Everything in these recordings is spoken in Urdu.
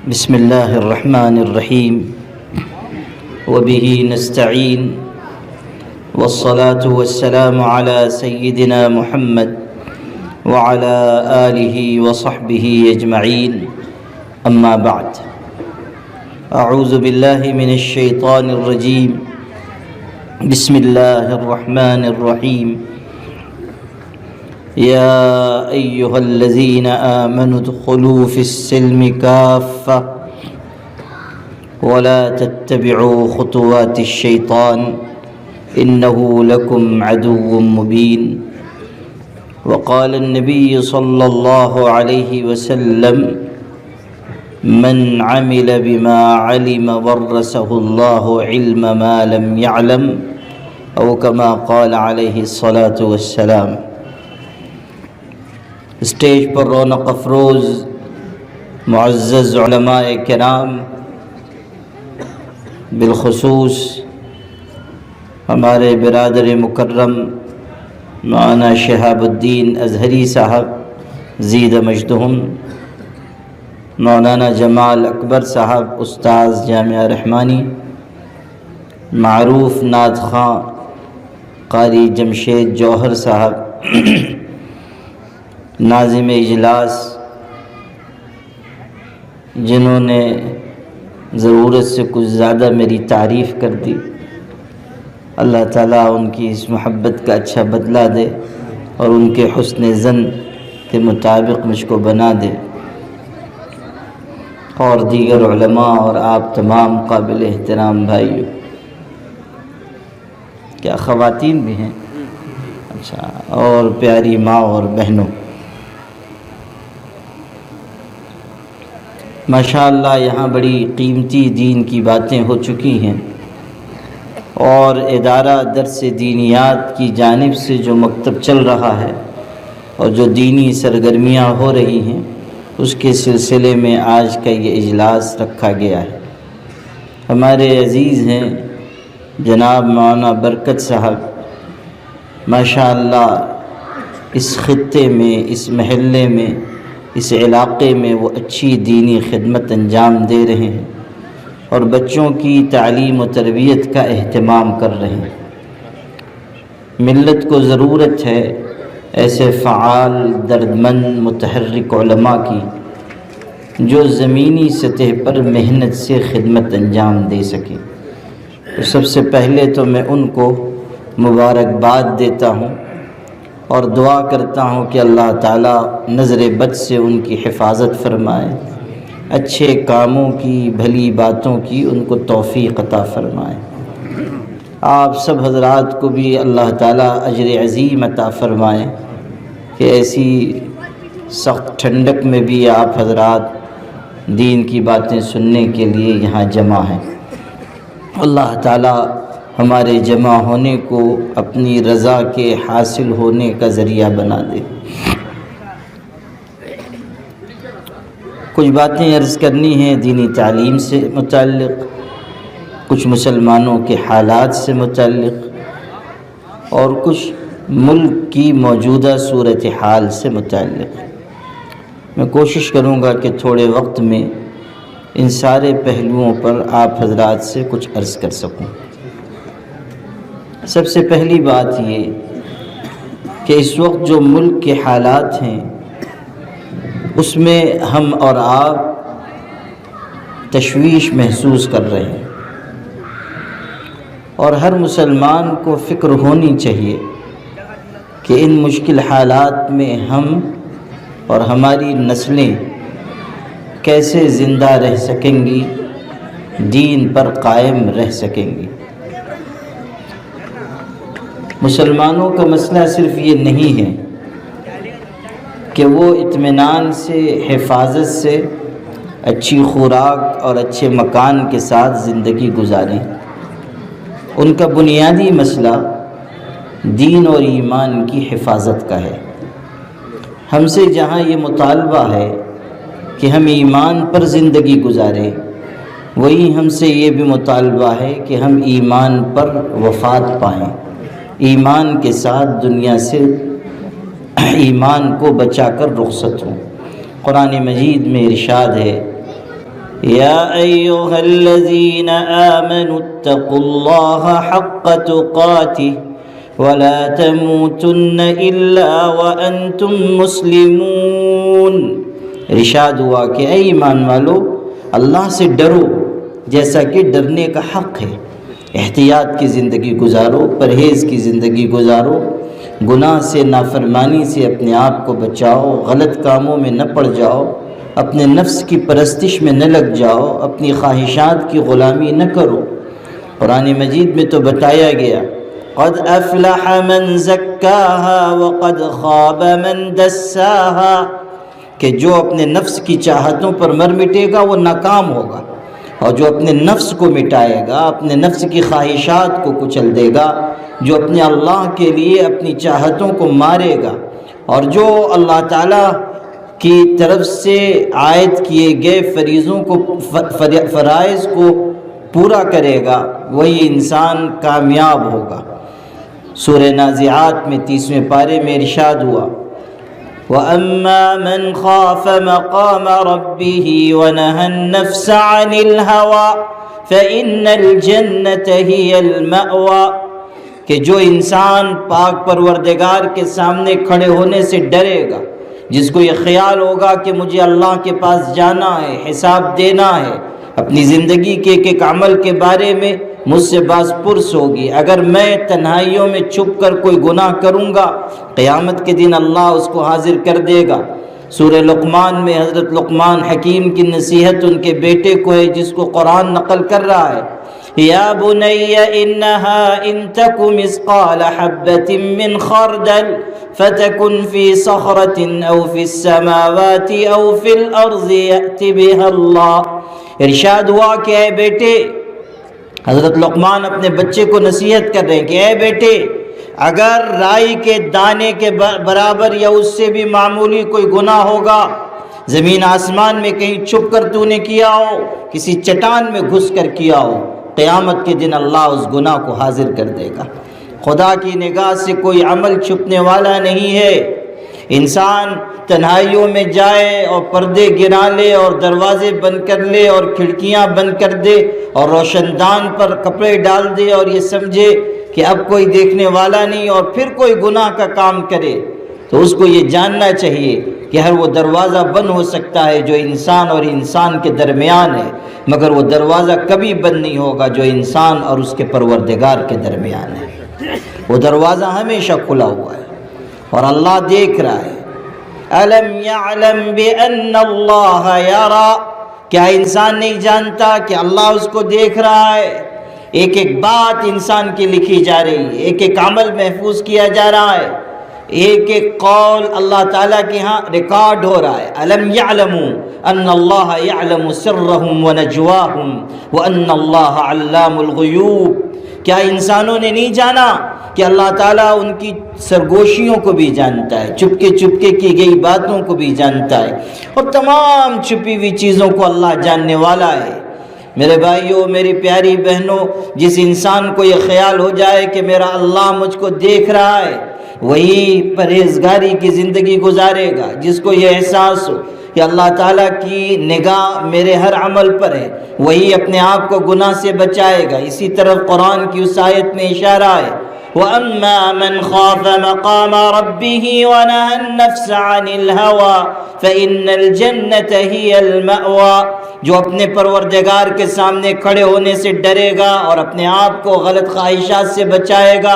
بسم الله الرحمن الرحيم وبه نستعين والصلاة والسلام على سيدنا محمد وعلى آله وصحبه أجمعين أما بعد أعوذ بالله من الشيطان الرجيم بسم الله الرحمن الرحيم يا أيها الذين آمنوا ادخلوا في السلم كافة ولا تتبعوا خطوات الشيطان إنه لكم عدو مبين وقال النبي صلى الله عليه وسلم من عمل بما علم ورثه الله علم ما لم يعلم أو كما قال عليه الصلاة والسلام۔ اسٹیج پر رونق افروز معزز علماء کرام، بالخصوص ہمارے برادر مکرم مولانا شہاب الدین اظہری صاحب زید مجدہم، مولانا جمال اکبر صاحب استاذ جامعہ رحمانی، معروف نعت خواں قاری جمشید جوہر صاحب، ناظم اجلاس، جنہوں نے ضرورت سے کچھ زیادہ میری تعریف کر دی، اللہ تعالیٰ ان کی اس محبت کا اچھا بدلہ دے اور ان کے حسن ظن کے مطابق مجھ کو بنا دے، اور دیگر علماء اور آپ تمام قابل احترام بھائیوں، کیا خواتین بھی ہیں؟ اچھا، اور پیاری ماں اور بہنوں، ماشاءاللہ یہاں بڑی قیمتی دین کی باتیں ہو چکی ہیں، اور ادارہ درس دینیات کی جانب سے جو مکتب چل رہا ہے اور جو دینی سرگرمیاں ہو رہی ہیں، اس کے سلسلے میں آج کا یہ اجلاس رکھا گیا ہے۔ ہمارے عزیز ہیں جناب مولانا برکت صاحب، ماشاءاللہ اس خطے میں، اس محلے میں، اس علاقے میں وہ اچھی دینی خدمت انجام دے رہے ہیں اور بچوں کی تعلیم و تربیت کا اہتمام کر رہے ہیں۔ ملت کو ضرورت ہے ایسے فعال، دردمند، متحرک علماء کی جو زمینی سطح پر محنت سے خدمت انجام دے سکیں۔ تو سب سے پہلے تو میں ان کو مبارکباد دیتا ہوں اور دعا کرتا ہوں کہ اللہ تعالیٰ نظر بد سے ان کی حفاظت فرمائے، اچھے کاموں کی، بھلی باتوں کی ان کو توفیق عطا فرمائے۔ آپ سب حضرات کو بھی اللہ تعالیٰ اجر عظیم عطا فرمائے کہ ایسی سخت ٹھنڈک میں بھی آپ حضرات دین کی باتیں سننے کے لیے یہاں جمع ہیں۔ اللہ تعالیٰ ہمارے جمع ہونے کو اپنی رضا کے حاصل ہونے کا ذریعہ بنا دے۔ کچھ باتیں عرض کرنی ہیں دینی تعلیم سے متعلق، کچھ مسلمانوں کے حالات سے متعلق، اور کچھ ملک کی موجودہ صورتحال سے متعلق۔ میں کوشش کروں گا کہ تھوڑے وقت میں ان سارے پہلوؤں پر آپ حضرات سے کچھ عرض کر سکوں۔ سب سے پہلی بات یہ کہ اس وقت جو ملک کے حالات ہیں اس میں ہم اور آپ تشویش محسوس کر رہے ہیں، اور ہر مسلمان کو فکر ہونی چاہیے کہ ان مشکل حالات میں ہم اور ہماری نسلیں کیسے زندہ رہ سکیں گی، دین پر قائم رہ سکیں گی۔ مسلمانوں کا مسئلہ صرف یہ نہیں ہے کہ وہ اطمینان سے، حفاظت سے، اچھی خوراک اور اچھے مکان کے ساتھ زندگی گزاریں۔ ان کا بنیادی مسئلہ دین اور ایمان کی حفاظت کا ہے۔ ہم سے جہاں یہ مطالبہ ہے کہ ہم ایمان پر زندگی گزاریں، وہی ہم سے یہ بھی مطالبہ ہے کہ ہم ایمان پر وفات پائیں، ایمان کے ساتھ دنیا سے ایمان کو بچا کر رخصت ہوں۔ قرآن مجید میں ارشاد ہے یا ایھا الذین آمنوا اتقوا اللہ حق تقاتہ ولا تموتن الا وانتم مسلمون۔ ارشاد ہوا کہ اے ایمان والو، اللہ سے ڈرو جیسا کہ ڈرنے کا حق ہے، احتیاط کی زندگی گزارو، پرہیز کی زندگی گزارو، گناہ سے، نافرمانی سے اپنے آپ کو بچاؤ، غلط کاموں میں نہ پڑ جاؤ، اپنے نفس کی پرستش میں نہ لگ جاؤ، اپنی خواہشات کی غلامی نہ کرو۔ قرآن مجید میں تو بتایا گیا قد افلح من زکاہا وقد خاب من دساہا، کہ جو اپنے نفس کی چاہتوں پر مر مٹے گا وہ ناکام ہوگا، اور جو اپنے نفس کو مٹائے گا، اپنے نفس کی خواہشات کو کچل دے گا، جو اپنے اللہ کے لیے اپنی چاہتوں کو مارے گا، اور جو اللہ تعالیٰ کی طرف سے عائد کیے گئے فرائض کو پورا کرے گا، وہی انسان کامیاب ہوگا۔ سورہ نازعات میں 30ویں پارے میں ارشاد ہوا وَأَمَّا مَنْ خَافَ مَقَامَ رَبِّهِ وَنَهَى النَّفْسَ عَنِ الْهَوَىٰ فَإِنَّ الْجَنَّةَ هِيَ الْمَأْوَىٰ، کہ جو انسان پاک پروردگار کے سامنے کھڑے ہونے سے ڈرے گا، جس کو یہ خیال ہوگا کہ مجھے اللہ کے پاس جانا ہے، حساب دینا ہے، اپنی زندگی کے ایک ایک عمل کے بارے میں مجھ سے باز پرس ہوگی، اگر میں تنہائیوں میں چھپ کر کوئی گناہ کروں گا، قیامت کے دن اللہ اس کو حاضر کر دے گا۔ سورہ لقمان میں حضرت لقمان حکیم کی نصیحت ان کے بیٹے کو ہے، جس کو قرآن نقل کر رہا ہے یا بنی انہا ان تک مثقال حبۃ من خردل فتکن فی صخرۃ او فی السماوات او فی الارض یأت بها اللہ۔ ارشاد ہوا کہ اے بیٹے، حضرت لقمان اپنے بچے کو نصیحت کر رہے ہیں کہ اے بیٹے، اگر رائی کے دانے کے برابر یا اس سے بھی معمولی کوئی گناہ ہوگا، زمین آسمان میں کہیں چھپ کر تو نے کیا ہو، کسی چٹان میں گھس کر کیا ہو، قیامت کے دن اللہ اس گناہ کو حاضر کر دے گا۔ خدا کی نگاہ سے کوئی عمل چھپنے والا نہیں ہے۔ انسان تنہائیوں میں جائے اور پردے گرا لے اور دروازے بند کر لے اور کھڑکیاں بند کر دے اور روشن دان پر کپڑے ڈال دے اور یہ سمجھے کہ اب کوئی دیکھنے والا نہیں، اور پھر کوئی گناہ کا کام کرے، تو اس کو یہ جاننا چاہیے کہ ہر وہ دروازہ بند ہو سکتا ہے جو انسان اور انسان کے درمیان ہے، مگر وہ دروازہ کبھی بند نہیں ہوگا جو انسان اور اس کے پروردگار کے درمیان ہے۔ وہ دروازہ ہمیشہ کھلا ہوا ہے اور اللہ دیکھ رہا ہے۔ الم یعلم بان اللہ یرا، کیا انسان نہیں جانتا کہ اللہ اس کو دیکھ رہا ہے؟ ایک ایک بات انسان کی لکھی جا رہی ہے، ایک ایک عمل محفوظ کیا جا رہا ہے، ایک ایک قول اللہ تعالیٰ کے ہاں ریکارڈ ہو رہا ہے۔ الم یعلموا ان اللہ یعلم سرهم ونجواهم وان اللہ علام الغیوب، کیا انسانوں نے نہیں جانا کہ اللہ تعالیٰ ان کی سرگوشیوں کو بھی جانتا ہے، چپکے چپکے کی گئی باتوں کو بھی جانتا ہے، اور تمام چھپی ہوئی چیزوں کو اللہ جاننے والا ہے۔ میرے بھائیوں، میری پیاری بہنوں، جس انسان کو یہ خیال ہو جائے کہ میرا اللہ مجھ کو دیکھ رہا ہے، وہی پرہیزگاری کی زندگی گزارے گا۔ جس کو یہ احساس ہو کہ اللہ تعالیٰ کی نگاہ میرے ہر عمل پر ہے، وہی اپنے آپ کو گناہ سے بچائے گا۔ اسی طرف قرآن کی اس آیت میں اشارہ ہے وَأَمَّا مَنْ خَافَ مَقَامَ رَبِّهِ وَنَهَى النَّفْسَ عَنِ الْهَوَىٰ فَإِنَّ الْجَنَّةَ هِيَ الْمَأْوَىٰ، جو اپنے پروردگار کے سامنے کھڑے ہونے سے ڈرے گا اور اپنے آپ کو غلط خواہشات سے بچائے گا،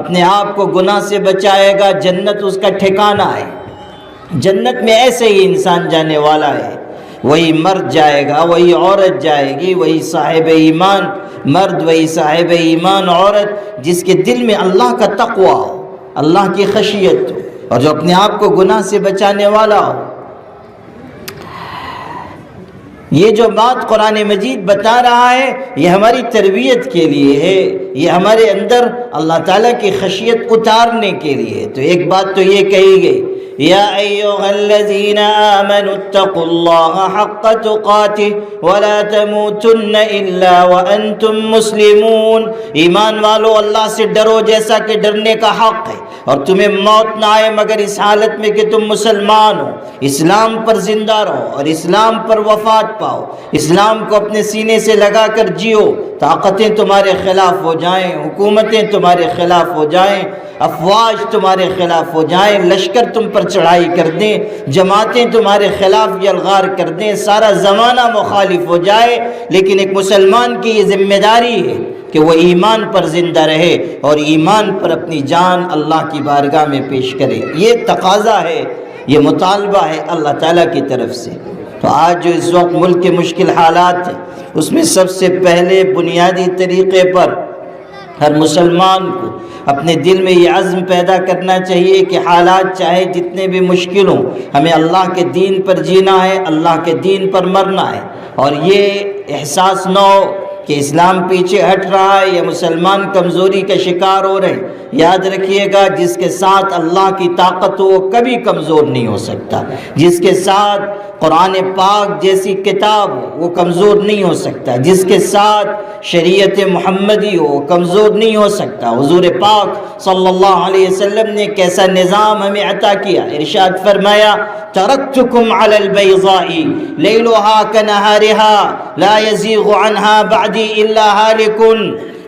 اپنے آپ کو گناہ سے بچائے گا، جنت اس کا ٹھکانہ ہے۔ جنت میں ایسے ہی انسان جانے والا ہے، وہی مرد جائے گا، وہی عورت جائے گی، وہی صاحب ایمان مرد، وہی صاحب ایمان عورت، جس کے دل میں اللہ کا تقوی ہو، اللہ کی خشیت ہو، اور جو اپنے آپ کو گناہ سے بچانے والا ہو۔ یہ جو بات قرآن مجید بتا رہا ہے، یہ ہماری تربیت کے لیے ہے، یہ ہمارے اندر اللہ تعالیٰ کی خشیت اتارنے کے لیے ہے۔ تو ایک بات تو یہ کہی گئی یا ایھا الذین آمنوا اتقوا اللہ حق تقاتہ ولا تموتن الا وانتم مسلمون، ایمان والو اللہ سے ڈرو جیسا کہ ڈرنے کا حق ہے، اور تمہیں موت نہ آئے مگر اس حالت میں کہ تم مسلمان ہو، اسلام پر زندہ رہو اور اسلام پر وفات پاؤ، اسلام کو اپنے سینے سے لگا کر جیو، طاقتیں تمہارے خلاف ہو جائیں، حکومتیں تمہارے خلاف ہو جائیں، افواج تمہارے خلاف ہو جائیں، لشکر تم پر چڑھائی کر دیں، جماعتیں تمہارے خلاف یلغار کر دیں، سارا زمانہ مخالف ہو جائے، لیکن ایک مسلمان کی یہ ذمہ داری ہے کہ وہ ایمان پر زندہ رہے اور ایمان پر اپنی جان اللہ کی بارگاہ میں پیش کرے۔ یہ تقاضا ہے، یہ مطالبہ ہے اللہ تعالیٰ کی طرف سے۔ تو آج جو اس وقت ملک کے مشکل حالات ہیں، اس میں سب سے پہلے بنیادی طریقے پر ہر مسلمان کو اپنے دل میں یہ عزم پیدا کرنا چاہیے کہ حالات چاہے جتنے بھی مشکل ہوں، ہمیں اللہ کے دین پر جینا ہے، اللہ کے دین پر مرنا ہے، اور یہ احساس نہ ہو کہ اسلام پیچھے ہٹ رہا ہے یا مسلمان کمزوری کا شکار ہو رہے ہیں۔ یاد رکھیے گا، جس کے ساتھ اللہ کی طاقت ہو وہ کبھی کمزور نہیں ہو سکتا، جس کے ساتھ قرآن پاک جیسی کتاب ہو وہ کمزور نہیں ہو سکتا، جس کے ساتھ شریعت محمدی ہو وہ کمزور نہیں ہو سکتا۔ حضور پاک صلی اللہ علیہ وسلم نے کیسا نظام ہمیں عطا کیا، ارشاد فرمایا ترکتکم علی البیضاء لیلها کنہارها لا یزیغ عنها بعدی الا ہالک۔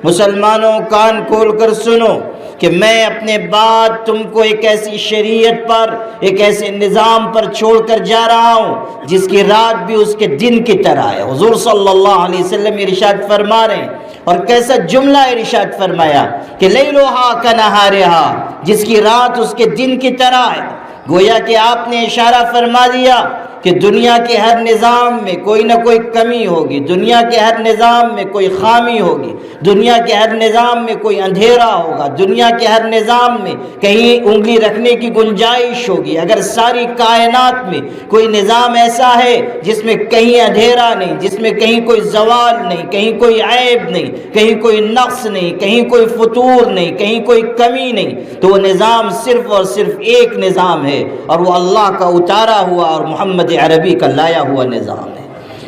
مسلمانوں کان کھول کر سنو کہ میں اپنے بعد تم کو ایک ایسی شریعت پر، ایک ایسے نظام پر چھوڑ کر جا رہا ہوں جس کی رات بھی اس کے دن کی طرح ہے۔ حضور صلی اللہ علیہ وسلم ارشاد فرما رہے ہیں، اور کیسا جملہ ارشاد فرمایا کہ لیلھا کنہارھا، جس کی رات اس کے دن کی طرح ہے۔ گویا کہ آپ نے اشارہ فرما دیا کہ دنیا کے ہر نظام میں کوئی نہ کوئی کمی ہوگی، دنیا کے ہر نظام میں کوئی خامی ہوگی، دنیا کے ہر نظام میں کوئی اندھیرا ہوگا، دنیا کے ہر نظام میں کہیں انگلی رکھنے کی گنجائش ہوگی۔ اگر ساری کائنات میں کوئی نظام ایسا ہے جس میں کہیں اندھیرا نہیں، جس میں کہیں کوئی زوال نہیں، کہیں کوئی عیب نہیں، کہیں کوئی نقص نہیں، کہیں کوئی فتور نہیں، کہیں کوئی کمی نہیں، تو وہ نظام صرف اور صرف ایک نظام ہے، اور وہ اللہ کا اتارا ہوا اور محمد عربی کا لایا ہوا نظام ہے۔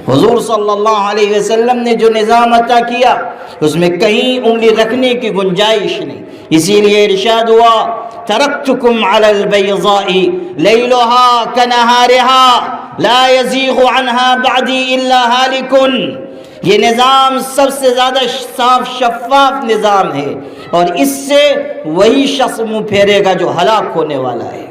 حضور صلی اللہ علیہ وسلم نے جو نظام عطا کیا اس میں کہیں انگلی رکھنے کی گنجائش نہیں، اسی لیے ارشاد ہوا ترکتکم علی البیضاء لیلھا کنہارھا لا یزیغ عنہا بعدی الا ہالک۔ یہ نظام سب سے زیادہ صاف شفاف نظام ہے، اور اس سے وہی شخص منہ پھیرے گا جو ہلاک ہونے والا ہے۔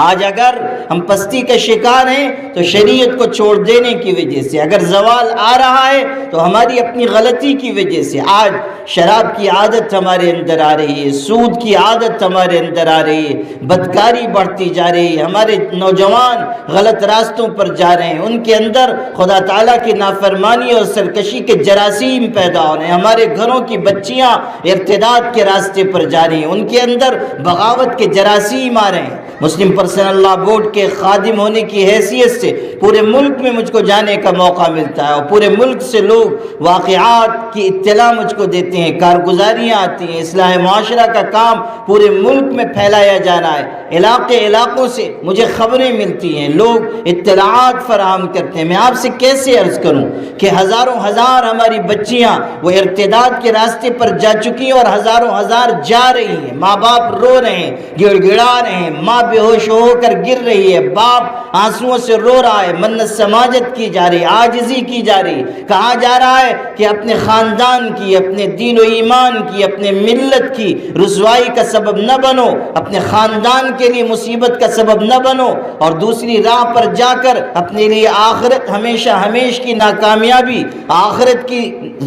آج اگر ہم پستی کا شکار ہیں تو شریعت کو چھوڑ دینے کی وجہ سے، اگر زوال آ رہا ہے تو ہماری اپنی غلطی کی وجہ سے۔ آج شراب کی عادت ہمارے اندر آ رہی ہے، سود کی عادت ہمارے اندر آ رہی ہے، بدکاری بڑھتی جا رہی ہے، ہمارے نوجوان غلط راستوں پر جا رہے ہیں، ان کے اندر خدا تعالیٰ کی نافرمانی اور سرکشی کے جراثیم پیدا ہو رہے ہیں، ہمارے گھروں کی بچیاں ارتداد کے راستے پر جا رہی ہیں، ان کے اندر بغاوت کے جراثیم آ رہے ہیں۔ مسلم پرسنل لا بورڈ کے خادم ہونے کی حیثیت سے پورے ملک میں مجھ کو جانے کا موقع ملتا ہے، اور پورے ملک سے لوگ واقعات کی اطلاع مجھ کو دیتے ہیں، کارگزاریاں آتی ہیں، اصلاح معاشرہ کا کام پورے ملک میں پھیلایا جانا ہے، علاقوں سے مجھے خبریں ملتی ہیں، لوگ اطلاعات فراہم کرتے ہیں۔ میں آپ سے کیسے عرض کروں کہ ہزاروں ہزار ہماری بچیاں وہ ارتداد کے راستے پر جا چکی ہیں، اور ہزاروں ہزار جا رہی ہیں، ماں باپ رو رہے ہیں، گڑ گڑا رہے ہیں، ماں بے ہوش ہو کر گر رہی ہے، باپ آنسوؤں سے رو رہا ہے، منت سماجت کی جا رہی ہے، عاجزی کی جا رہی ہے۔ کہا جا رہا ہے کہ اپنے خاندان کی، اپنے دین و ایمان کی، اپنے ملت کی رسوائی کا سبب نہ بنو، اپنے خاندان کے لیے مصیبت کا سبب نہ بنو، اور دوسری راہ پر جا کر اپنے لیے آخرت ہمیشہ ہمیش کی ناکامیابی، آخرت کی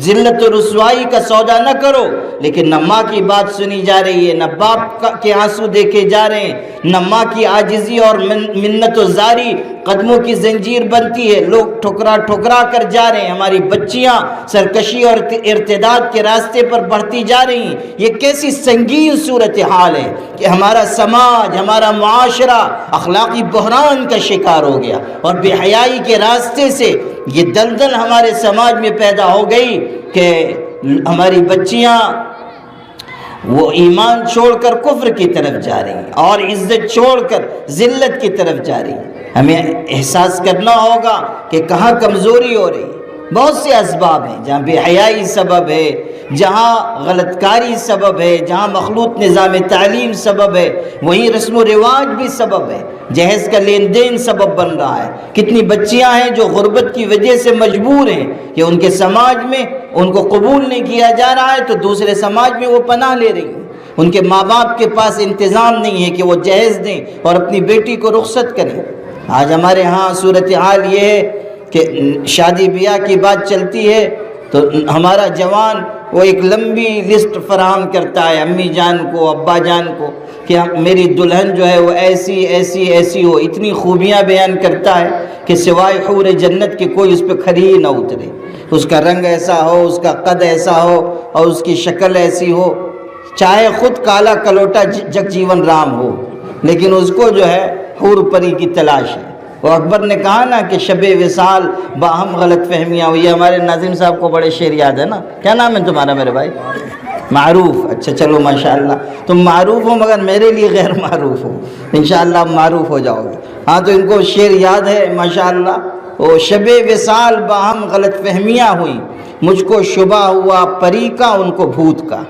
ذلت و رسوائی کا سودا نہ کرو۔ لیکن نہ ماں کی بات سنی جا رہی ہے، نہ باپ کے آنسو دیکھے جا رہے ہیں، نہ ماں کی عاجزی اور منت و زاری قدموں کی زنجیر بنتی ہے، لوگ ٹھکرا ٹھکرا کر جا رہے ہیں، ہماری بچیاں سرکشی اور ارتداد کے راستے پر بڑھتی جا رہی ہیں۔ یہ کیسی سنگین صورتحال ہے کہ ہمارا سماج، ہمارا معاشرہ اخلاقی بحران کا شکار ہو گیا، اور بے حیائی کے راستے سے یہ دلدل ہمارے سماج میں پیدا ہو گئی کہ ہماری بچیاں وہ ایمان چھوڑ کر کفر کی طرف جا رہی ہیں، اور عزت چھوڑ کر ذلت کی طرف جا رہی ہیں۔ ہمیں احساس کرنا ہوگا کہ کہاں کمزوری ہو رہی ہے۔ بہت سے اسباب ہیں، جہاں بے حیائی سبب ہے، جہاں غلط کاری سبب ہے، جہاں مخلوط نظام تعلیم سبب ہے، وہیں رسم و رواج بھی سبب ہے، جہیز کا لین دین سبب بن رہا ہے۔ کتنی بچیاں ہیں جو غربت کی وجہ سے مجبور ہیں کہ ان کے سماج میں ان کو قبول نہیں کیا جا رہا ہے تو دوسرے سماج میں وہ پناہ لے رہی ہیں۔ ان کے ماں باپ کے پاس انتظام نہیں ہے کہ وہ جہیز دیں اور اپنی بیٹی کو رخصت کریں۔ آج ہمارے ہاں صورتحال یہ ہے کہ شادی بیاہ کی بات چلتی ہے تو ہمارا جوان وہ ایک لمبی لسٹ فراہم کرتا ہے امی جان کو، ابا جان کو، کہ میری دلہن جو ہے وہ ایسی ایسی ایسی ہو، اتنی خوبیاں بیان کرتا ہے کہ سوائے حور جنت کے کوئی اس پہ کھری ہی نہ اترے۔ اس کا رنگ ایسا ہو، اس کا قد ایسا ہو اور اس کی شکل ایسی ہو، چاہے خود کالا کلوٹا جگ جیون رام ہو، لیکن اس کو جو ہے حور پری کی تلاش ہے۔ وہ اکبر نے کہا نا کہ شب وصال باہم غلط فہمیاں ہوئی۔ ہمارے ناظم صاحب کو بڑے شعر یاد ہے نا، کیا نام ہے تمہارا میرے بھائی؟ معروف۔ اچھا چلو ماشاءاللہ، تم معروف ہو مگر میرے لیے غیر معروف ہو، انشاءاللہ آپ معروف ہو جاؤ گے۔ ہاں تو ان کو شعر یاد ہے ماشاءاللہ، وہ شب وصال باہم غلط فہمیاں ہوئیں، مجھ کو شبہ ہوا پری کا ان کو بھوت کا۔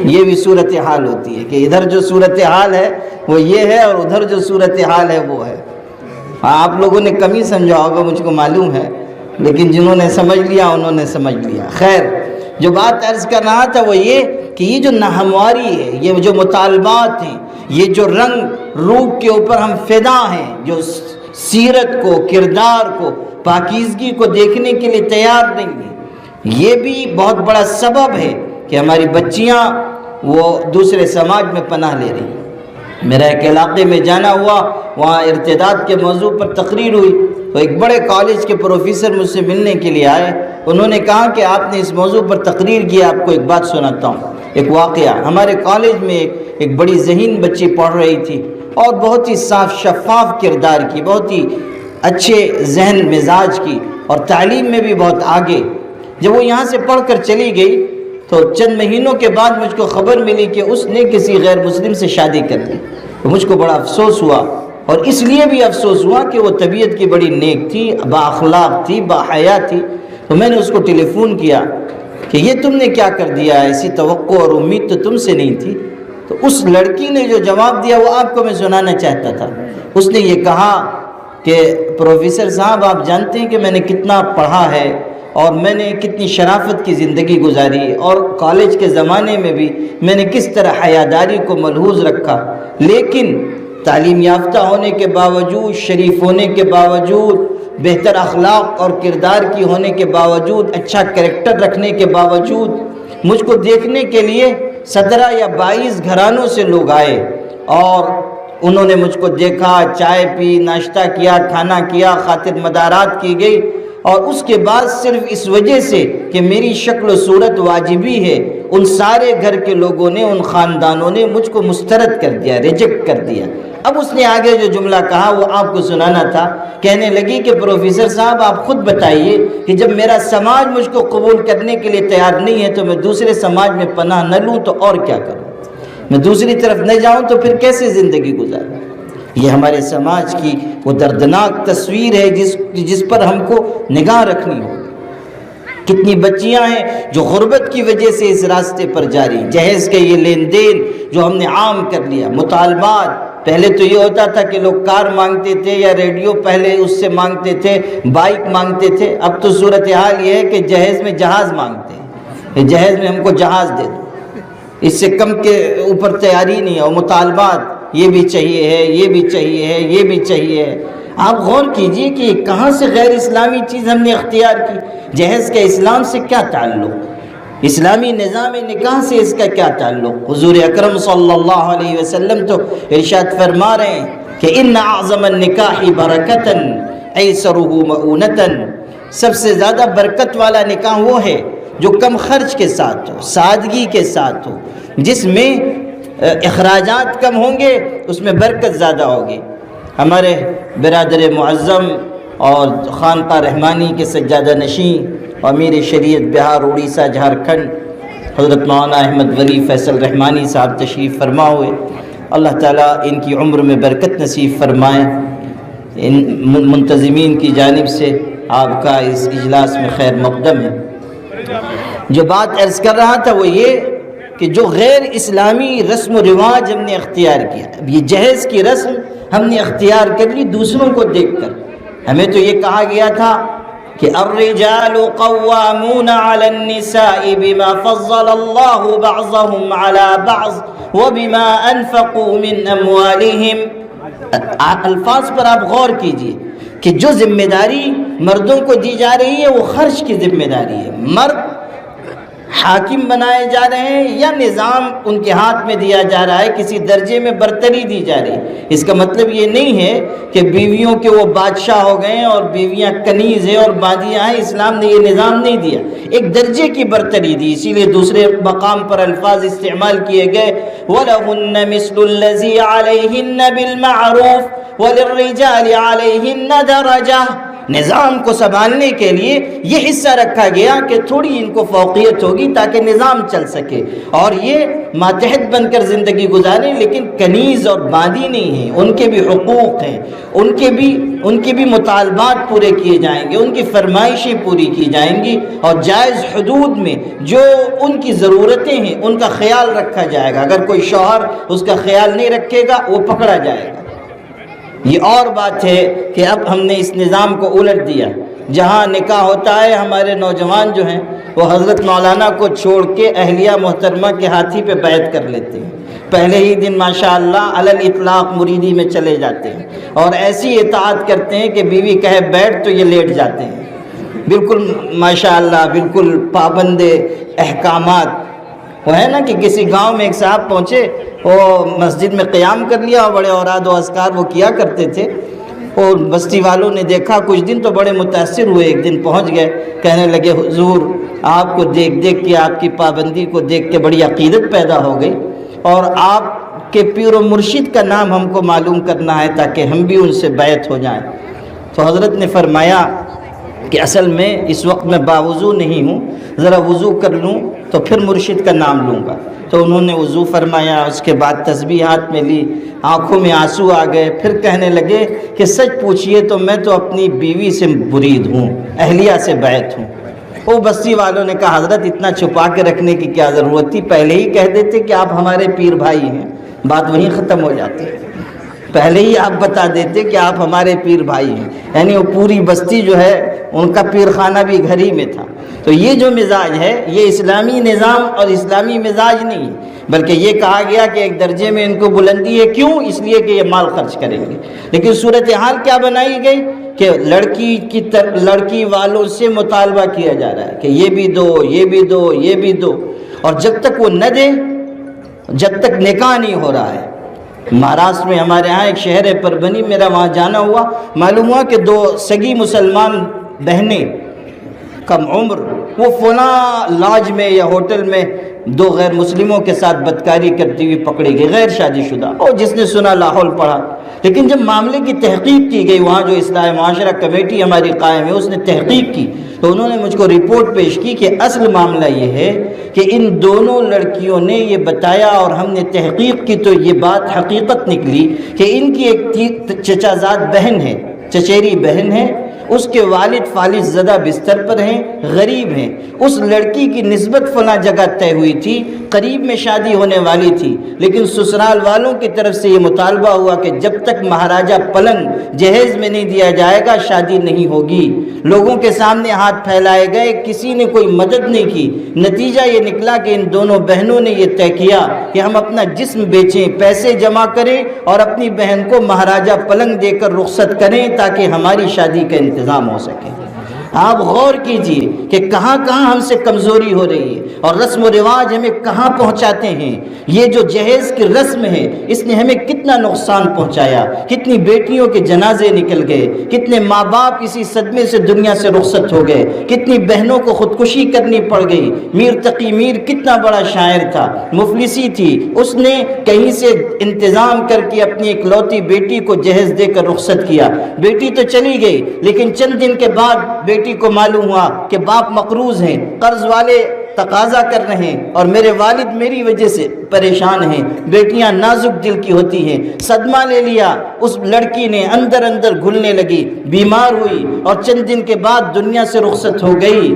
یہ بھی صورتحال ہوتی ہے کہ ادھر جو صورتحال ہے وہ یہ ہے اور ادھر جو صورتحال ہے وہ ہے۔ آپ لوگوں نے کم ہی سمجھا ہوگا مجھ کو معلوم ہے، لیکن جنہوں نے سمجھ لیا انہوں نے سمجھ لیا۔ خیر، جو بات عرض کر رہا تھا وہ یہ کہ یہ جو ناہمواری ہے، یہ جو مطالبات ہیں، یہ جو رنگ روپ کے اوپر ہم فدا ہیں، جو سیرت کو، کردار کو، پاکیزگی کو دیکھنے کے لیے تیار نہیں ہیں، یہ بھی بہت بڑا سبب ہے کہ ہماری بچیاں وہ دوسرے سماج میں پناہ لے رہی ہیں۔ میرا ایک علاقے میں جانا ہوا، وہاں ارتداد کے موضوع پر تقریر ہوئی تو ایک بڑے کالج کے پروفیسر مجھ سے ملنے کے لیے آئے۔ انہوں نے کہا کہ آپ نے اس موضوع پر تقریر کی، آپ کو ایک بات سناتا ہوں، ایک واقعہ۔ ہمارے کالج میں ایک بڑی ذہین بچی پڑھ رہی تھی اور بہت ہی صاف شفاف کردار کی، بہت ہی اچھے ذہن مزاج کی اور تعلیم میں بھی بہت آگے۔ جب وہ یہاں سے پڑھ کر چلی گئی تو چند مہینوں کے بعد مجھ کو خبر ملی کہ اس نے کسی غیر مسلم سے شادی کر لی۔ تو مجھ کو بڑا افسوس ہوا، اور اس لیے بھی افسوس ہوا کہ وہ طبیعت کی بڑی نیک تھی، با اخلاق تھی، با حیا تھی۔ تو میں نے اس کو ٹیلی فون کیا کہ یہ تم نے کیا کر دیا، ایسی توقع اور امید تو تم سے نہیں تھی۔ تو اس لڑکی نے جو جواب دیا وہ آپ کو میں سنانا چاہتا تھا۔ اس نے یہ کہا کہ پروفیسر صاحب آپ جانتے ہیں کہ میں نے کتنا پڑھا ہے اور میں نے کتنی شرافت کی زندگی گزاری، اور کالج کے زمانے میں بھی میں نے کس طرح حیاداری کو ملحوظ رکھا، لیکن تعلیم یافتہ ہونے کے باوجود، شریف ہونے کے باوجود، بہتر اخلاق اور کردار کی ہونے کے باوجود، اچھا کریکٹر رکھنے کے باوجود مجھ کو دیکھنے کے لیے 17 یا 22 گھرانوں سے لوگ آئے اور انہوں نے مجھ کو دیکھا، چائے پی، ناشتہ کیا، کھانا کیا، خاطر مدارات کی گئی، اور اس کے بعد صرف اس وجہ سے کہ میری شکل و صورت واجبی ہے، ان سارے گھر کے لوگوں نے، ان خاندانوں نے مجھ کو مسترد کر دیا، ریجیکٹ کر دیا۔ اب اس نے آگے جو جملہ کہا وہ آپ کو سنانا تھا۔ کہنے لگی کہ پروفیسر صاحب آپ خود بتائیے کہ جب میرا سماج مجھ کو قبول کرنے کے لیے تیار نہیں ہے تو میں دوسرے سماج میں پناہ نہ لوں تو اور کیا کروں؟ میں دوسری طرف نہ جاؤں تو پھر کیسے زندگی گزاروں؟ یہ ہمارے سماج کی وہ دردناک تصویر ہے جس پر ہم کو نگاہ رکھنی ہوگی۔ کتنی بچیاں ہیں جو غربت کی وجہ سے اس راستے پر جاری، جہیز کے یہ لین دین جو ہم نے عام کر لیا، مطالبات۔ پہلے تو یہ ہوتا تھا کہ لوگ کار مانگتے تھے یا ریڈیو پہلے اس سے مانگتے تھے، بائک مانگتے تھے، اب تو صورتحال یہ ہے کہ جہیز میں جہاز مانگتے ہیں، جہیز میں ہم کو جہاز دے دو، اس سے کم کے اوپر تیاری نہیں ہے، اور مطالبات یہ بھی چاہیے ہے، یہ بھی چاہیے ہے، یہ بھی چاہیے ہے۔ آپ غور کیجئے کہ کہاں سے غیر اسلامی چیز ہم نے اختیار کی۔ جہیز کا اسلام سے کیا تعلق؟ اسلامی نظام نکاح سے اس کا کیا تعلق؟ حضور اکرم صلی اللہ علیہ وسلم تو ارشاد فرما رہے ہیں کہ ان اعظم النکاح برکتاً ایسرہ مؤونتاً، سب سے زیادہ برکت والا نکاح وہ ہے جو کم خرچ کے ساتھ ہو، سادگی کے ساتھ ہو، جس میں اخراجات کم ہوں گے، اس میں برکت زیادہ ہوگی۔ ہمارے برادر معظم اور خانقاہ رحمانی کے سجادہ نشین امیر شریعت بہار اڑیسہ جھارکھنڈ حضرت مولانا احمد ولی فیصل رحمانی صاحب تشریف فرما ہوئے، اللہ تعالیٰ ان کی عمر میں برکت نصیب فرمائے۔ ان منتظمین کی جانب سے آپ کا اس اجلاس میں خیر مقدم ہے۔ جو بات عرض کر رہا تھا وہ یہ کہ جو غیر اسلامی رسم و رواج ہم نے اختیار کیا، اب یہ جہیز کی رسم ہم نے اختیار کر لی دوسروں کو دیکھ کر۔ ہمیں تو یہ کہا گیا تھا کہ الرجال قوامون علی النساء بما فضل اللہ بعضهم علی بعض وبما انفقوا من اموالهم۔ الفاظ پر آپ غور کیجئے کہ جو ذمہ داری مردوں کو دی جا رہی ہے وہ خرچ کی ذمہ داری ہے۔ مرد حاکم بنائے جا رہے ہیں یا نظام ان کے ہاتھ میں دیا جا رہا ہے، کسی درجے میں برتری دی جا رہی ہے۔ اس کا مطلب یہ نہیں ہے کہ بیویوں کے وہ بادشاہ ہو گئے ہیں اور بیویاں کنیز ہیں اور باندیاں ہیں۔ اسلام نے یہ نظام نہیں دیا، ایک درجے کی برتری دی۔ اسی لیے دوسرے مقام پر الفاظ استعمال کیے گئے وَلَهُنَّ مِثْلُ الَّذِي عَلَيْهِنَّ بِالْمَعْرُوفِ وَلِلرِّجَالِ عَلَيْهِنَّ دَرَجَةٌ۔ نظام کو سنبھالنے کے لیے یہ حصہ رکھا گیا کہ تھوڑی ان کو فوقیت ہوگی تاکہ نظام چل سکے اور یہ ماتحت بن کر زندگی گزاریں، لیکن کنیز اور باندی نہیں ہیں، ان کے بھی حقوق ہیں، ان کے بھی مطالبات پورے کیے جائیں گے، ان کی فرمائشیں پوری کی جائیں گی اور جائز حدود میں جو ان کی ضرورتیں ہیں ان کا خیال رکھا جائے گا۔ اگر کوئی شوہر اس کا خیال نہیں رکھے گا وہ پکڑا جائے گا۔ یہ اور بات ہے کہ اب ہم نے اس نظام کو الٹ دیا۔ جہاں نکاح ہوتا ہے ہمارے نوجوان جو ہیں وہ حضرت مولانا کو چھوڑ کے اہلیہ محترمہ کے ہاتھی پہ بیعت کر لیتے ہیں، پہلے ہی دن ماشاءاللہ علی الاطلاق مریدی میں چلے جاتے ہیں اور ایسی اطاعت کرتے ہیں کہ بیوی کہے بیٹھ تو یہ لیٹ جاتے ہیں، بالکل ماشاءاللہ بالکل پابند احکامات۔ وہ ہے نا کہ کسی گاؤں میں ایک صاحب پہنچے، وہ مسجد میں قیام کر لیا اور بڑے اوراد و اذکار وہ کیا کرتے تھے، اور بستی والوں نے دیکھا کچھ دن تو بڑے متاثر ہوئے، ایک دن پہنچ گئے، کہنے لگے حضور آپ کو دیکھ دیکھ کے، آپ کی پابندی کو دیکھ کے بڑی عقیدت پیدا ہو گئی اور آپ کے پیر و مرشد کا نام ہم کو معلوم کرنا ہے تاکہ ہم بھی ان سے بیعت ہو جائیں۔ تو حضرت نے فرمایا کہ اصل میں اس وقت میں باوضو نہیں ہوں، ذرا وضو کر لوں تو پھر مرشد کا نام لوں گا۔ تو انہوں نے وضو فرمایا، اس کے بعد تسبیح ہاتھ میں لی، آنکھوں میں آنسو آ گئے، پھر کہنے لگے کہ سچ پوچھئے تو میں تو اپنی بیوی سے مرید ہوں، اہلیہ سے بیعت ہوں۔ وہ بستی والوں نے کہا حضرت اتنا چھپا کے رکھنے کی کیا ضرورت تھی، پہلے ہی کہہ دیتے کہ آپ ہمارے پیر بھائی ہیں، بات وہیں ختم ہو جاتی، پہلے ہی آپ بتا دیتے کہ آپ ہمارے پیر بھائی ہیں۔ یعنی وہ پوری بستی جو ہے ان کا پیر خانہ بھی گھر ہی میں تھا۔ تو یہ جو مزاج ہے یہ اسلامی نظام اور اسلامی مزاج نہیں ہے، بلکہ یہ کہا گیا کہ ایک درجے میں ان کو بلندی ہے، کیوں؟ اس لیے کہ یہ مال خرچ کریں گے۔ لیکن صورتحال کیا بنائی گئی کہ لڑکی والوں سے مطالبہ کیا جا رہا ہے کہ یہ بھی دو، یہ بھی دو، یہ بھی دو، اور جب تک وہ نہ دے، جب تک نکاح نہیں ہو رہا ہے۔ مہاراشٹر میں ہمارے ہاں ایک شہر ہے پربھنی، میرا وہاں جانا ہوا، معلوم ہوا کہ دو سگی مسلمان بہنیں کم عمر وہ فلاں لاج میں یا ہوٹل میں دو غیر مسلموں کے ساتھ بدکاری کرتی ہوئی پکڑی گئی، غیر شادی شدہ، اور جس نے سنا لاہور پڑا۔ لیکن جب معاملے کی تحقیق کی گئی، وہاں جو اصلاح معاشرہ کمیٹی ہماری قائم ہے اس نے تحقیق کی، تو انہوں نے مجھ کو رپورٹ پیش کی کہ اصل معاملہ یہ ہے کہ ان دونوں لڑکیوں نے یہ بتایا اور ہم نے تحقیق کی تو یہ بات حقیقت نکلی کہ ان کی ایک چچا زاد بہن ہے، چچیری بہن ہے، اس کے والد فالج زدہ بستر پر ہیں، غریب ہیں، اس لڑکی کی نسبت فلاں جگہ طے ہوئی تھی، قریب میں شادی ہونے والی تھی، لیکن سسرال والوں کی طرف سے یہ مطالبہ ہوا کہ جب تک مہاراجہ پلنگ جہیز میں نہیں دیا جائے گا شادی نہیں ہوگی۔ لوگوں کے سامنے ہاتھ پھیلائے گئے، کسی نے کوئی مدد نہیں کی۔ نتیجہ یہ نکلا کہ ان دونوں بہنوں نے یہ طے کیا کہ ہم اپنا جسم بیچیں، پیسے جمع کریں اور اپنی بہن کو مہاراجہ پلنگ دے کر رخصت کریں تاکہ ہماری شادی کا انتظام ہو سکے۔ آپ غور کیجئے کہ کہاں کہاں ہم سے کمزوری ہو رہی ہے اور رسم و رواج ہمیں کہاں پہنچاتے ہیں۔ یہ جو جہیز کی رسم ہے اس نے ہمیں کتنا نقصان پہنچایا، کتنی بیٹیوں کے جنازے نکل گئے، کتنے ماں باپ اسی صدمے سے دنیا سے رخصت ہو گئے، کتنی بہنوں کو خودکشی کرنی پڑ گئی۔ میر تقی میر کتنا بڑا شاعر تھا، مفلسی تھی، اس نے کہیں سے انتظام کر کے اپنی اکلوتی بیٹی کو جہیز دے کر رخصت کیا۔ بیٹی تو چلی گئی لیکن چند دن کے بعد بیٹی کو معلوم ہوا کہ باپ مقروض ہیں، قرض والے تقاضا کر رہے ہیں اور میرے والد میری وجہ سے پریشان ہیں۔ بیٹیاں نازک دل کی ہوتی ہیں، صدمہ لے لیا، اس لڑکی نے اندر اندر گھلنے لگی، بیمار ہوئی اور چند دن کے بعد دنیا سے رخصت ہو گئی۔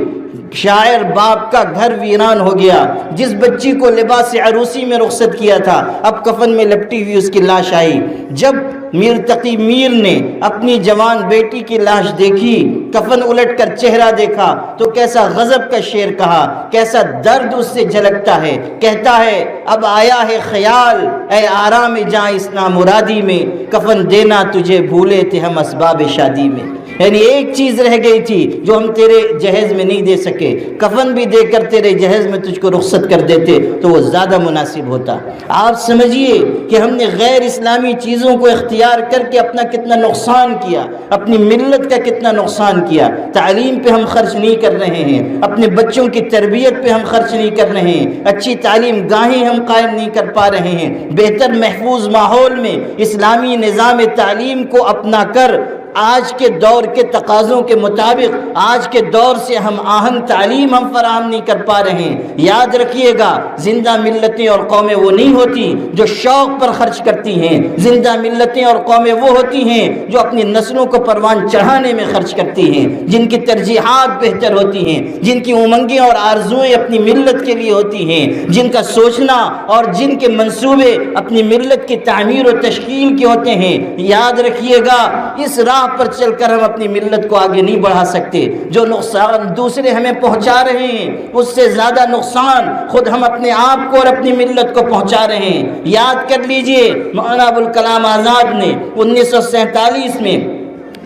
شاعر باپ کا گھر ویران ہو گیا، جس بچی کو لباس عروسی میں رخصت کیا تھا اب کفن میں لپٹی ہوئی اس کی لاش آئی۔ جب میر تقی میر نے اپنی جوان بیٹی کی لاش دیکھی، کفن الٹ کر چہرہ دیکھا تو کیسا غضب کا شعر کہا، کیسا درد اس سے جھلکتا ہے۔ کہتا ہے اب آیا ہے خیال اے آرام جاں اس نامرادی میں، کفن دینا تجھے بھولے تھے ہم اسباب شادی میں۔ یعنی ایک چیز رہ گئی تھی جو ہم تیرے جہیز میں نہیں دے سکے، کفن بھی دے کر تیرے جہیز میں تجھ کو رخصت کر دیتے تو وہ زیادہ مناسب ہوتا۔ آپ سمجھیے کہ ہم نے غیر اسلامی چیزوں کو اختیار کر کے اپنا کتنا نقصان کیا، اپنی ملت کا کتنا نقصان کیا۔ تعلیم پہ ہم خرچ نہیں کر رہے ہیں، اپنے بچوں کی تربیت پہ ہم خرچ نہیں کر رہے ہیں، اچھی تعلیم گاہیں ہم قائم نہیں کر پا رہے ہیں۔ بہتر محفوظ ماحول میں اسلامی نظام تعلیم کو اپنا کر آج کے دور کے تقاضوں کے مطابق آج کے دور سے ہم آہنگ تعلیم ہم فراہم نہیں کر پا رہے ہیں۔ یاد رکھیے گا، زندہ ملتیں اور قومیں وہ نہیں ہوتی جو شوق پر خرچ کرتی ہیں، زندہ ملتیں اور قومیں وہ ہوتی ہیں جو اپنی نسلوں کو پروان چڑھانے میں خرچ کرتی ہیں، جن کی ترجیحات بہتر ہوتی ہیں، جن کی امنگیں اور آرزوئیں اپنی ملت کے لیے ہوتی ہیں، جن کا سوچنا اور جن کے منصوبے اپنی ملت کی تعمیر و تشکیل کے ہوتے ہیں۔ یاد رکھیے گا، اس راہ پر چل کر ہم اپنی ملت کو آگے نہیں بڑھا سکتے۔ جو نقصان دوسرے ہمیں پہنچا رہے ہیں اس سے زیادہ نقصان خود ہم اپنے آپ کو اور اپنی ملت کو پہنچا رہے ہیں۔ یاد کر لیجئے، مولانا ابوالکلام آزاد نے 1947 میں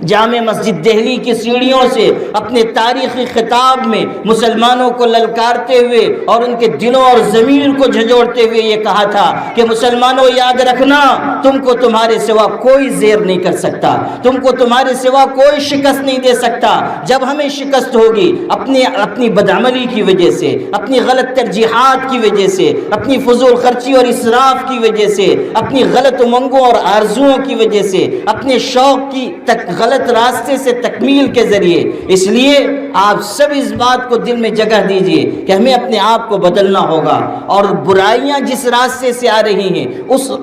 جامع مسجد دہلی کی سیڑھیوں سے اپنے تاریخی خطاب میں مسلمانوں کو للکارتے ہوئے اور ان کے دلوں اور ضمیر کو جھنجھوڑتے ہوئے یہ کہا تھا کہ مسلمانوں یاد رکھنا، تم کو تمہارے سوا کوئی زیر نہیں کر سکتا، تم کو تمہارے سوا کوئی شکست نہیں دے سکتا۔ جب ہمیں شکست ہوگی اپنی بدعملی کی وجہ سے، اپنی غلط ترجیحات کی وجہ سے، اپنی فضول خرچی اور اسراف کی وجہ سے، اپنی غلط امنگوں اور آرزوؤں کی وجہ سے، اپنے شوق کی غلط راستے سے تکمیل کے ذریعے۔ اس لیے آپ سب اس بات کو دل میں جگہ دیجئے کہ ہمیں اپنے آپ کو بدلنا ہوگا اور برائیاں جس راستے سے آ رہی ہیں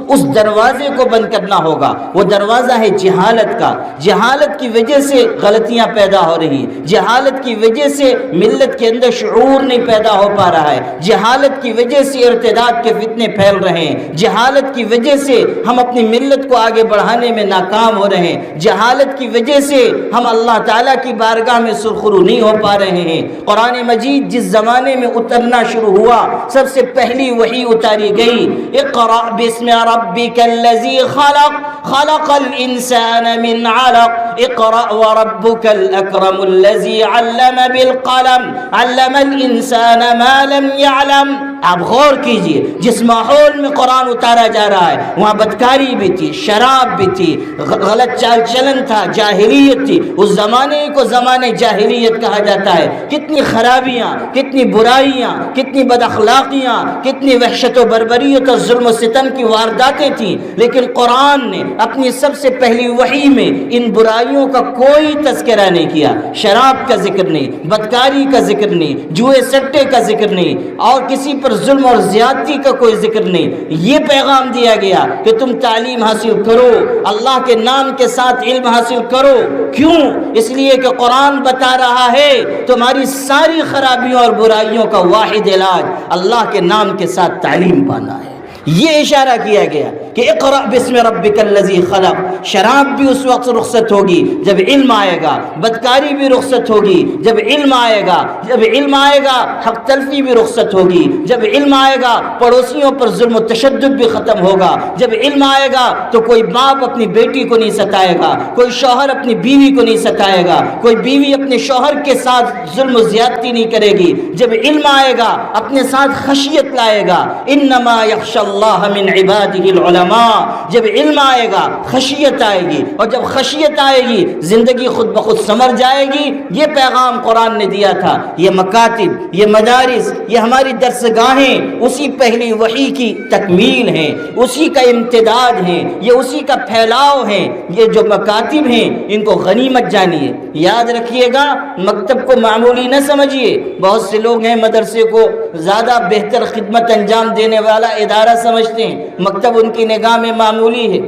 اس دروازے کو بند کرنا ہوگا۔ وہ دروازہ ہے جہالت کا۔ جہالت کی وجہ سے غلطیاں پیدا ہو رہی ہیں، جہالت کی وجہ سے ملت کے اندر شعور نہیں پیدا ہو پا رہا ہے، جہالت کی وجہ سے ارتداد کے فتنے پھیل رہے ہیں، جہالت کی وجہ سے ہم اپنی ملت کو آگے بڑھانے میں ناکام ہو رہے ہیں، جہالت کی وجہ سے ہم اللہ تعالیٰ کی بارگاہ میں سرخرو نہیں ہو پا رہے ہیں۔ قرآن مجید جس زمانے میں اترنا شروع ہوا سب سے پہلی وحی اتاری گئی، اقرأ باسم ربک الذی خلق خلق الانسان من علق اقرأ وربک الاکرم الذی علم بالقلم علم الانسان ما لم يعلم۔ آپ غور کیجئے، جس ماحول میں قرآن اتارا جا رہا ہے وہاں بدکاری بھی تھی، شراب بھی تھی، غلط چال چلن تھا، جاہلیت تھی۔ اس زمانے کو زمانے جاہلیت کہا جاتا ہے۔ کتنی خرابیاں، کتنی برائیاں، کتنی بد اخلاقیاں، کتنی وحشت و بربریت اور ظلم و ستم کی وارداتیں تھیں، لیکن قرآن نے اپنی سب سے پہلی وحی میں ان برائیوں کا کوئی تذکرہ نہیں کیا۔ شراب کا ذکر نہیں، بدکاری کا ذکر نہیں، جوئے سٹے کا ذکر نہیں، اور کسی پر ظلم اور زیادتی کا کوئی ذکر نہیں۔ یہ پیغام دیا گیا کہ تم تعلیم حاصل کرو، اللہ کے نام کے ساتھ علم حاصل کرو۔ کیوں؟ اس لیے کہ قرآن بتا رہا ہے تمہاری ساری خرابیوں اور برائیوں کا واحد علاج اللہ کے نام کے ساتھ تعلیم پانا ہے۔ یہ اشارہ کیا گیا کہ اقرأ باسم ربک الذی خلق۔ شراب بھی اس وقت رخصت ہوگی جب علم آئے گا، بدکاری بھی رخصت ہوگی جب علم آئے گا، جب علم آئے گا حق تلفی بھی رخصت ہوگی، جب علم آئے گا پڑوسیوں پر ظلم و تشدد بھی ختم ہوگا، جب علم آئے گا تو کوئی باپ اپنی بیٹی کو نہیں ستائے گا، کوئی شوہر اپنی بیوی کو نہیں ستائے گا، کوئی بیوی اپنے شوہر کے ساتھ ظلم و زیادتی نہیں کرے گی۔ جب علم آئے گا اپنے ساتھ خشیت لائے گا۔ انما یخشی اللہ من عبادہ العلماء، جب علم آئے گا خشیت آئے گی، اور جب خشیت آئے گی زندگی خود بخود سمر جائے گی۔ یہ پیغام قرآن نے دیا تھا۔ یہ مکاتب، یہ مدارس، یہ ہماری درسگاہیں اسی پہلی وحی کی تکمیل ہیں، اسی کا امتداد ہیں، یہ اسی کا پھیلاؤ ہیں۔ یہ جو مکاتب ہیں ان کو غنیمت جانیے، یاد رکھیے گا، مکتب کو معمولی نہ سمجھیے۔ بہت سے لوگ ہیں مدرسے کو زیادہ بہتر خدمت انجام دینے والا ادارہ سمجھتے ہیں، مکتب ان کی نگاہ میں معمولی ہے،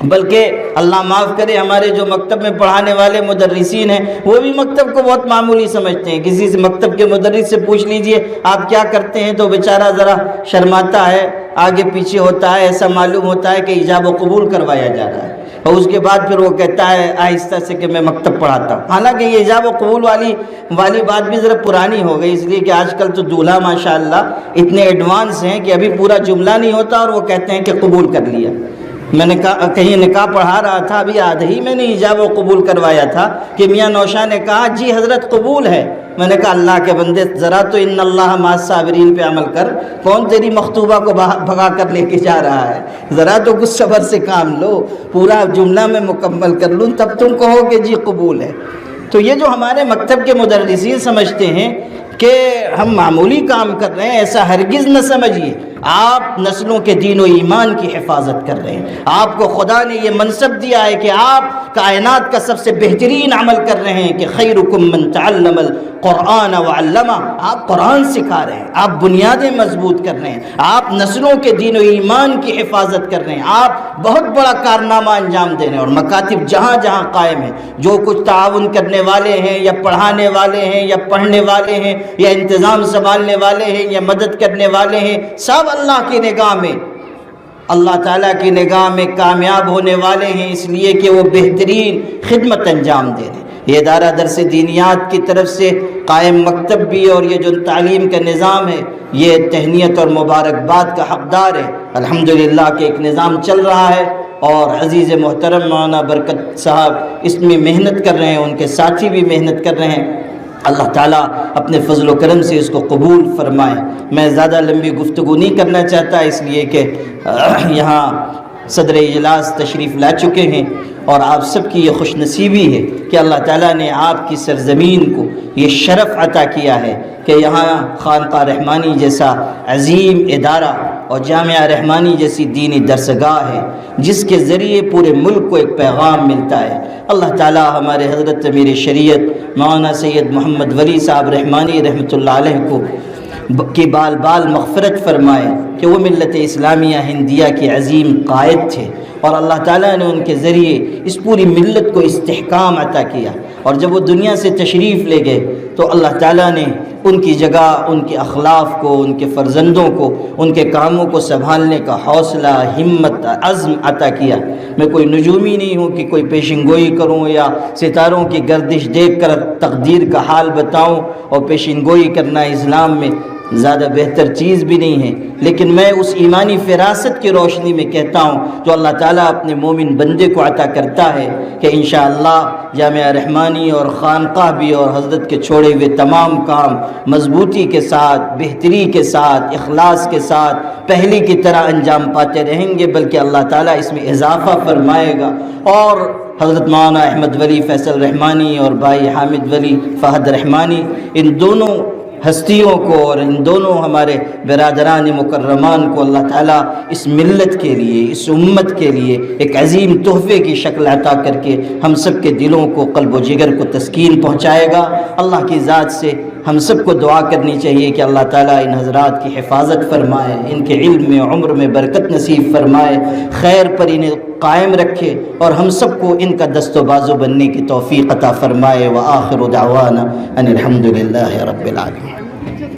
بلکہ اللہ معاف کرے ہمارے جو مکتب میں پڑھانے والے مدرسین ہیں وہ بھی مکتب کو بہت معمولی سمجھتے ہیں۔ کسی سے مکتب کے مدرس سے پوچھ لیجئے آپ کیا کرتے ہیں تو بیچارہ ذرا شرماتا ہے، آگے پیچھے ہوتا ہے، ایسا معلوم ہوتا ہے کہ ایجاب و قبول کروایا جا رہا ہے، اور اس کے بعد پھر وہ کہتا ہے آہستہ سے کہ میں مکتب پڑھاتا ہوں۔ حالانکہ یہ ایجاب و قبول والی بات بھی ذرا پرانی ہو گئی، اس لیے کہ آج کل تو دولہا ماشاءاللہ اتنے ایڈوانس ہیں کہ ابھی پورا جملہ نہیں ہوتا اور وہ کہتے ہیں کہ قبول کر لیا۔ میں نے کہیں نکاح پڑھا رہا تھا، ابھی آدھے ہی میں نے ایجاب و قبول کروایا تھا کہ میاں نوشاہ نے کہا جی حضرت قبول ہے۔ میں نے کہا اللہ کے بندے ذرا تو ان اللہ مع الصابرین پہ عمل کر، کون تیری مخطوبہ کو بھگا کر لے کے جا رہا ہے، ذرا تو کچھ صبر سے کام لو، پورا جملہ میں مکمل کر لوں تب تم کہو کہ جی قبول ہے۔ تو یہ جو ہمارے مکتب کے مدرسین سمجھتے ہیں کہ ہم معمولی کام کر رہے ہیں، ایسا ہرگز نہ سمجھیے۔ آپ نسلوں کے دین و ایمان کی حفاظت کر رہے ہیں، آپ کو خدا نے یہ منصب دیا ہے کہ آپ کائنات کا سب سے بہترین عمل کر رہے ہیں کہ خیرکم من تعلم القرآن وعلمہ، آپ قرآن سکھا رہے ہیں، آپ بنیادیں مضبوط کر رہے ہیں، آپ نسلوں کے دین و ایمان کی حفاظت کر رہے ہیں، آپ بہت بڑا کارنامہ انجام دے رہے ہیں۔ اور مکاتب جہاں جہاں قائم ہیں، جو کچھ تعاون کرنے والے ہیں یا پڑھانے والے ہیں یا پڑھنے والے ہیں یا انتظام سنبھالنے والے ہیں یا مدد کرنے والے ہیں، سب اللہ کی نگاہ میں، اللہ تعالیٰ کی نگاہ میں کامیاب ہونے والے ہیں، اس لیے کہ وہ بہترین خدمت انجام دے رہے ہیں۔ یہ ادارہ درس دینیات کی طرف سے قائم مکتب بھی اور یہ جو تعلیم کا نظام ہے یہ تہنیت اور مبارکباد کا حقدار ہے۔ الحمدللہ کہ ایک نظام چل رہا ہے اور عزیز محترم مولانا برکت صاحب اس میں محنت کر رہے ہیں، ان کے ساتھی بھی محنت کر رہے ہیں۔ اللہ تعالیٰ اپنے فضل و کرم سے اس کو قبول فرمائے۔ میں زیادہ لمبی گفتگو نہیں کرنا چاہتا، اس لیے کہ یہاں صدر اجلاس تشریف لا چکے ہیں اور آپ سب کی یہ خوش نصیبی ہے کہ اللہ تعالیٰ نے آپ کی سرزمین کو یہ شرف عطا کیا ہے کہ یہاں خانقاہ رحمانی جیسا عظیم ادارہ اور جامعہ رحمانی جیسی دینی درسگاہ ہے جس کے ذریعے پورے ملک کو ایک پیغام ملتا ہے۔ اللہ تعالیٰ ہمارے حضرت امیر شریعت مولانا سید محمد ولی صاحب رحمانی رحمۃ اللہ علیہ کو کی بال بال مغفرت فرمائے کہ وہ ملت اسلامیہ ہندیہ کے عظیم قائد تھے، اور اللہ تعالیٰ نے ان کے ذریعے اس پوری ملت کو استحکام عطا کیا، اور جب وہ دنیا سے تشریف لے گئے تو اللہ تعالیٰ نے ان کی جگہ ان کے اخلاف کو، ان کے فرزندوں کو، ان کے کاموں کو سنبھالنے کا حوصلہ، ہمت، عزم عطا کیا۔ میں کوئی نجومی نہیں ہوں کہ کوئی پیشن گوئی کروں یا ستاروں کی گردش دیکھ کر تقدیر کا حال بتاؤں، اور پیشن گوئی کرنا اسلام میں زیادہ بہتر چیز بھی نہیں ہے، لیکن میں اس ایمانی فراست کی روشنی میں کہتا ہوں جو اللہ تعالیٰ اپنے مومن بندے کو عطا کرتا ہے کہ انشاءاللہ جامعہ رحمانی اور خانقاہ بھی اور حضرت کے چھوڑے ہوئے تمام کام مضبوطی کے ساتھ، بہتری کے ساتھ، اخلاص کے ساتھ پہلے کی طرح انجام پاتے رہیں گے، بلکہ اللہ تعالیٰ اس میں اضافہ فرمائے گا۔ اور حضرت مولانا احمد ولی فیصل رحمانی اور بھائی حامد ولی فہد رحمانی، ان دونوں ہستیوں کو اور ان دونوں ہمارے برادران مکرمان کو اللہ تعالیٰ اس ملت کے لیے، اس امت کے لیے ایک عظیم تحفے کی شکل عطا کر کے ہم سب کے دلوں کو، قلب و جگر کو تسکین پہنچائے گا۔ اللہ کی ذات سے ہم سب کو دعا کرنی چاہیے کہ اللہ تعالیٰ ان حضرات کی حفاظت فرمائے، ان کے علم میں، عمر میں برکت نصیب فرمائے، خیر پر انہیں قائم رکھے، اور ہم سب کو ان کا دست و بازو بننے کی توفیق عطا فرمائے۔ وآخر دعوانا ان الحمد للہ رب العالمین۔